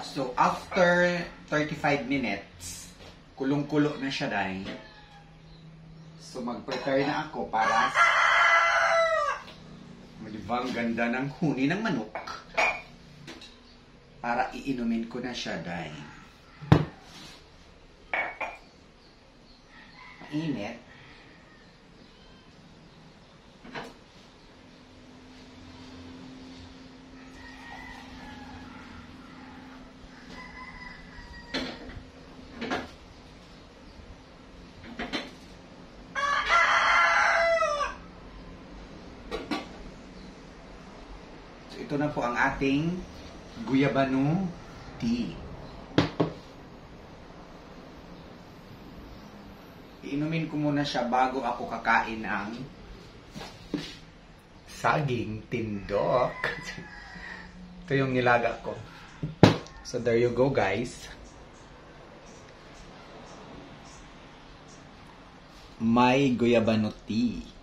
So, after 35 minutes, kulong-kulo na siya dahil. So, mag-prepare na ako para diba, ang ganda ng huni ng manok. Para iinumin ko na siya dahil. Mainit. Ito na po ang ating guyabano tea. Iinumin ko muna siya bago ako kakain ng saging tindok. Ito yung nilaga ko. So there you go, guys. May guyabano tea.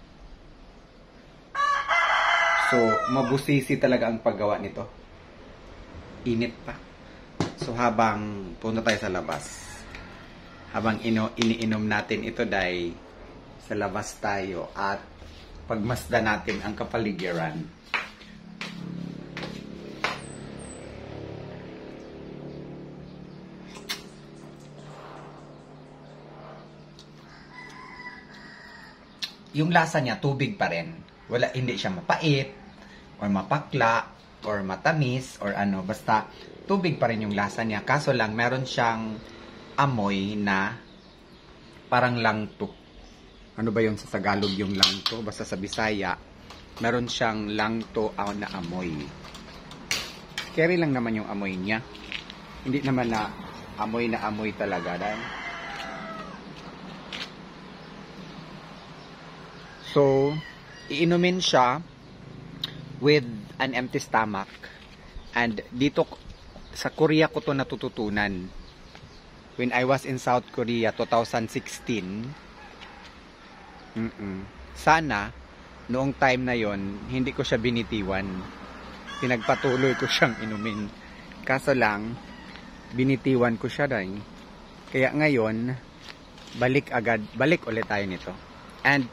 So, mabusisi talaga ang paggawa nito. Init pa. So, habang punta tayo sa labas, habang iniinom natin ito dahil sa labas tayo at pagmasda natin ang kapaligiran. Yung lasa niya, tubig pa rin. Hindi siya mapait, or mapakla, or matamis, or ano. Basta, tubig pa rin yung lasa niya. Kaso lang, meron siyang amoy na parang langto. Ano ba yung sa Tagalog yung langto? Basta sa Bisaya, meron siyang langto na amoy. Carry lang naman yung amoy niya. Hindi naman na amoy talaga. Dahil. So, iinumin siya with an empty stomach. And dito sa Korea ko to natututunan. When I was in South Korea 2016. Sana noong time na yon hindi ko siya binitiwan. Pinagpatuloy ko siyang inumin. Kaso lang binitiwan ko siya dahil. Kaya ngayon balik ulit tayo nito. And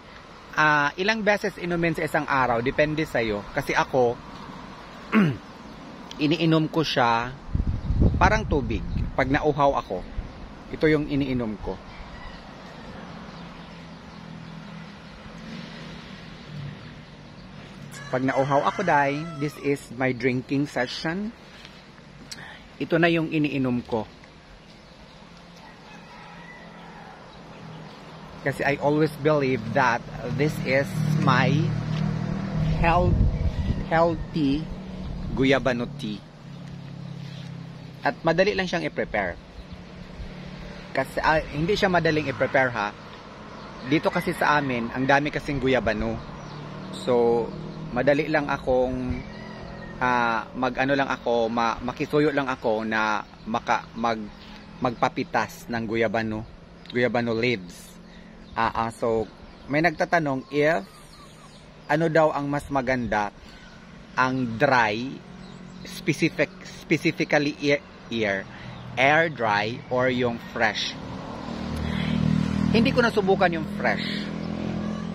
ilang beses inumin sa isang araw, depende sa'yo. Kasi ako, iniinom ko siya parang tubig. Pag nauhaw ako, ito yung iniinom ko. Pag nauhaw ako dahil, this is my drinking session. Ito na yung iniinom ko. Kasi I always believe that this is my healthy guyabano tea. At madali lang siyang i-prepare. Kasi hindi siya madaling i-prepare ha. Dito kasi sa amin, ang dami kasing guyabano. So, madali lang akong makisuyo lang ako na magpapitas ng guyabano leaves. So, may nagtatanong if ano daw ang mas maganda, ang dry, specifically air dry or yung fresh. Hindi ko nasubukan yung fresh.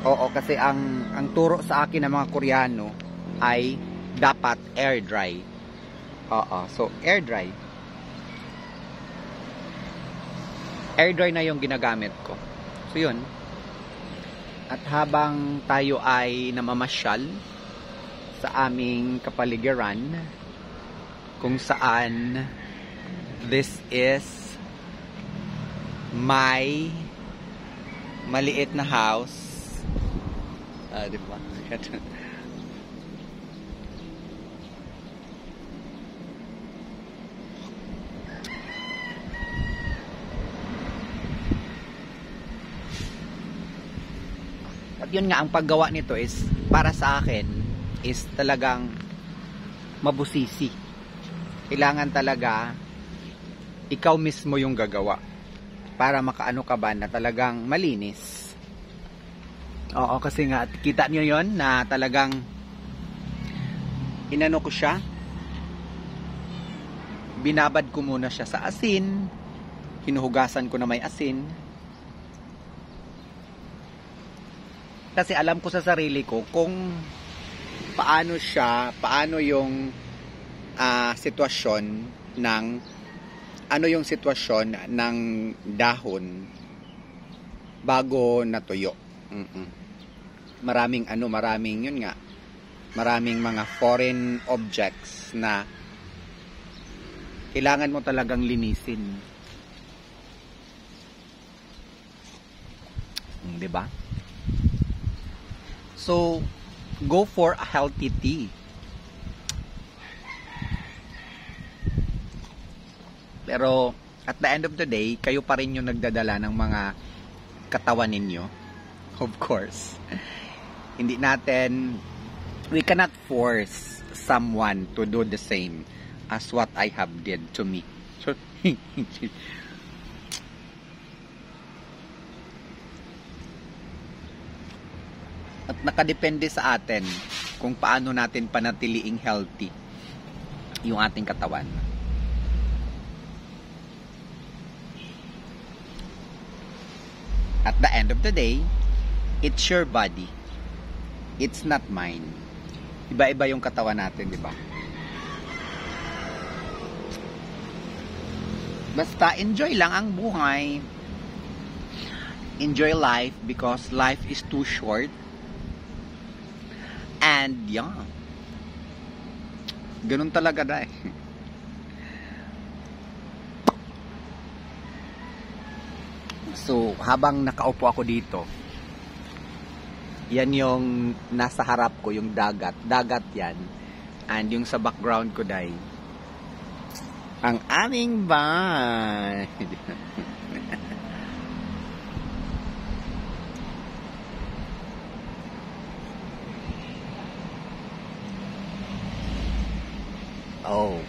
Oo, kasi ang turo sa akin ng mga Koreano ay dapat air dry. Oo, so air dry. Air dry na yung ginagamit ko. So yun. At habang tayo ay namamasyal sa aming kapaligiran, kung saan this is my maliit na house. Diba? At yun nga, ang paggawa nito is, para sa akin, is talagang mabusisi. Kailangan talaga, ikaw mismo yung gagawa. Para makaano ka ba na talagang malinis. Oo, kasi nga, kita nyo yon na talagang inano ko siya. binabad ko muna siya sa asin, hinuhugasan ko na may asin. Kasi alam ko sa sarili ko kung paano yung sitwasyon ng dahon bago natuyo. Maraming mga foreign objects na kailangan mo talagang linisin. 'Di ba? So, go for a healthy tea. Pero, at the end of the day, kayo pa rin yung nagdadala ng mga katawan ninyo. Of course. We cannot force someone to do the same as what I have did to me. So, at nakadepende sa atin kung paano natin panatiliing healthy yung ating katawan. At the end of the day, it's your body. It's not mine. Iba-iba yung katawan natin, di ba? Basta enjoy lang ang buhay. Enjoy life because life is too short. And yeah, ganun talaga dahil. So, habang nakaupo ako dito, yan yung nasa harap ko, yung dagat. Dagat yan. And yung sa background ko dahil, ang aming bahay. Oh.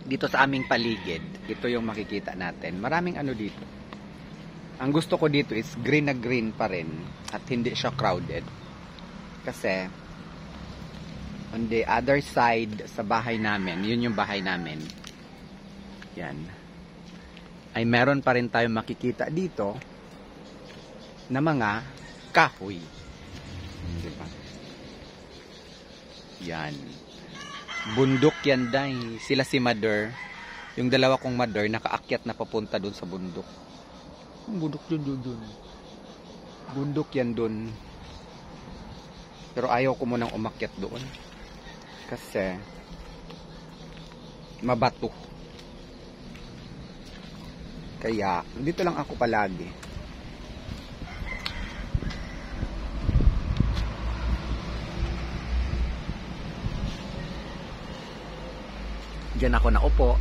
Dito sa aming paligid, ito yung makikita natin. Maraming ano dito. Ang gusto ko dito is green na green pa rin at hindi siya crowded. Kasi on the other side sa bahay namin, yun yung bahay namin. Yan. Ay meron pa rin tayong makikita dito na mga kahoy. Diba? Yan. Bundok yan dahil. Sila si Mother. Yung dalawa kong Mother nakaakyat na papunta dun sa bundok. Bundok dun. Bundok yan dun. Pero ayaw ko munang umakyat doon. Kasi mabato. Kaya dito lang ako palagi. Diyan ako naupo.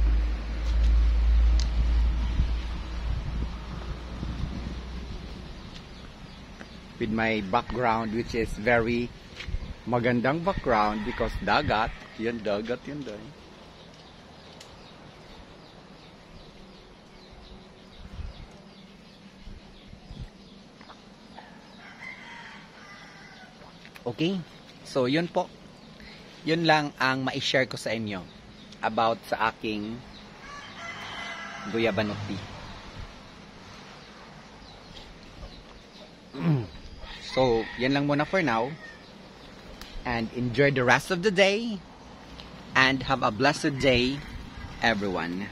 With my background which is very magandang background because dagat. Yan dagat yan dahil. Okay. So yun po. Yun lang ang ma-share ko sa inyo about sa aking guyabanot tea. So, yan lang muna for now. And enjoy the rest of the day. And have a blessed day, everyone.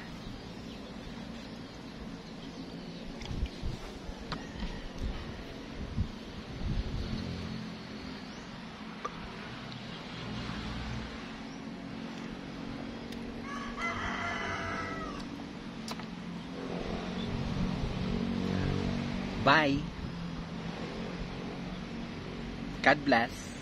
Bye. God bless.